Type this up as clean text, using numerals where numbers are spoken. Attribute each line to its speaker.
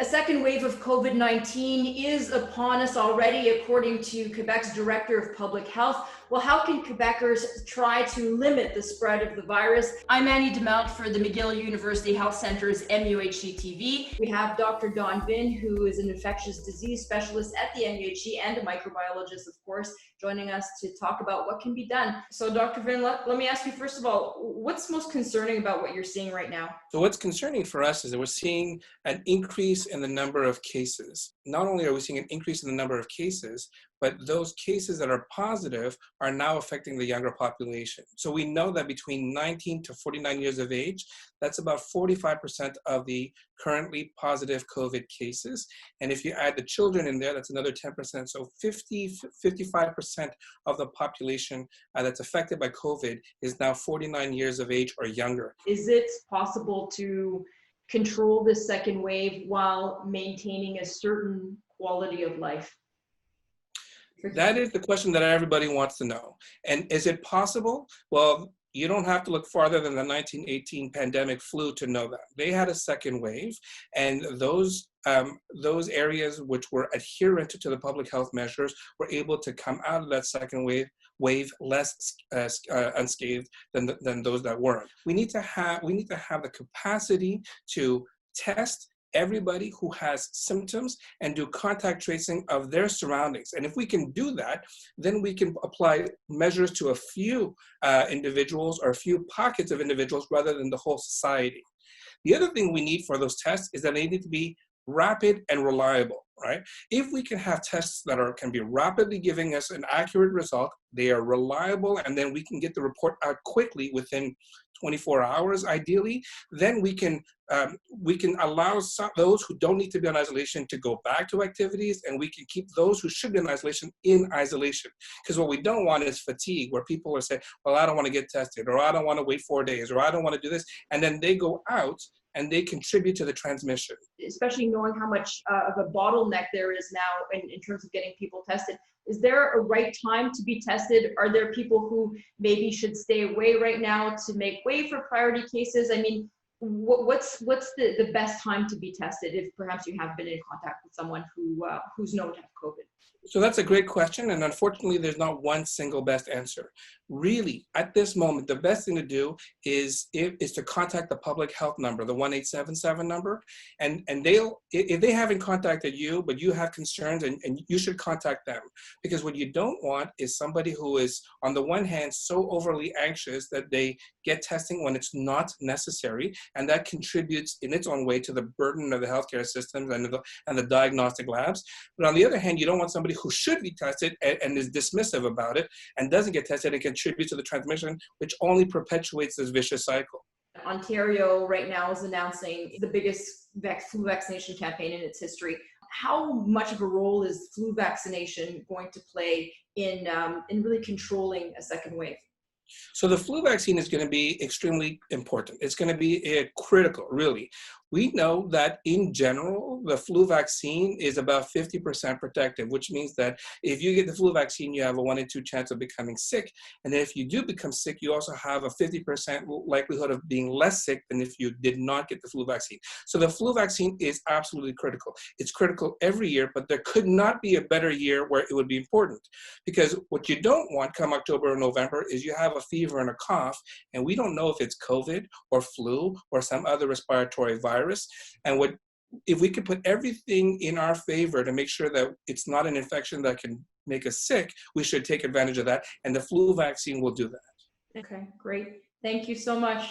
Speaker 1: A second wave of COVID-19 is upon us already, according to Quebec's Director of Public Health. Well, how can Quebecers try to limit the spread of the virus? I'm Annie Demount for the McGill University Health Center's MUHC TV. We have Dr. Vinh, who is an infectious disease specialist at the MUHC and a microbiologist, of course, joining us to talk about what can be done. So Dr. Vinh, let me ask you, first of all, what's most concerning about what you're seeing right now?
Speaker 2: So what's concerning for us is that we're seeing an increase in the number of cases. Not only are we seeing an increase in the number of cases, but those cases that are positive are now affecting the younger population. So we know that between 19 to 49 years of age, that's about 45% of the currently positive COVID cases. And if you add the children in there, that's another 10%. So 55% of the population that's affected by COVID is now 49 years of age or younger.
Speaker 1: Is it possible to control this second wave while maintaining a certain quality of life?
Speaker 2: That is the question that everybody wants to know. And is it possible? Well, you don't have to look farther than the 1918 pandemic flu to know that. They had a second wave, and those areas which were adherent to the public health measures were able to come out of that second wave less unscathed than those that weren't. We need to have the capacity to test everybody who has symptoms and do contact tracing of their surroundings. And if we can do that, then we can apply measures to a few individuals or a few pockets of individuals rather than the whole society. The other thing we need for those tests is that they need to be rapid and reliable, right? If we can have tests that can be rapidly giving us an accurate result, they are reliable, and then we can get the report out quickly within 24 hours, ideally, then we can allow those who don't need to be in isolation to go back to activities, and we can keep those who should be in isolation. Because what we don't want is fatigue, where people are saying, well, I don't want to get tested, or I don't want to wait 4 days, or I don't want to do this, and then they go out and they contribute to the transmission.
Speaker 1: Especially knowing how much of a bottleneck there is now in terms of getting people tested. Is there a right time to be tested? Are there people who maybe should stay away right now to make way for priority cases? I mean, what's the best time to be tested if perhaps you have been in contact with someone who's known to have COVID?
Speaker 2: So that's a great question, and unfortunately, there's not one single best answer. Really, at this moment, the best thing to do is to contact the public health number, the 1877 number, and if they haven't contacted you, but you have concerns, and you should contact them. Because what you don't want is somebody who is, on the one hand, so overly anxious that they get testing when it's not necessary, and that contributes in its own way to the burden of the healthcare systems and the diagnostic labs. But on the other hand, you don't want somebody who should be tested and is dismissive about it and doesn't get tested and contributes to the transmission, which only perpetuates this vicious cycle.
Speaker 1: Ontario right now is announcing the biggest flu vaccination campaign in its history. How much of a role is flu vaccination going to play in really controlling a second wave?
Speaker 2: So the flu vaccine is going to be extremely important. It's going to be critical, really. We know that in general, the flu vaccine is about 50% protective, which means that if you get the flu vaccine, you have a 1 in 2 chance of becoming sick. And if you do become sick, you also have a 50% likelihood of being less sick than if you did not get the flu vaccine. So the flu vaccine is absolutely critical. It's critical every year, but there could not be a better year where it would be important. Because what you don't want come October or November is you have a fever and a cough, and we don't know if it's COVID or flu or some other respiratory virus. And if we could put everything in our favor to make sure that it's not an infection that can make us sick, we should take advantage of that. And the flu vaccine will do that.
Speaker 1: Okay, great. Thank you so much.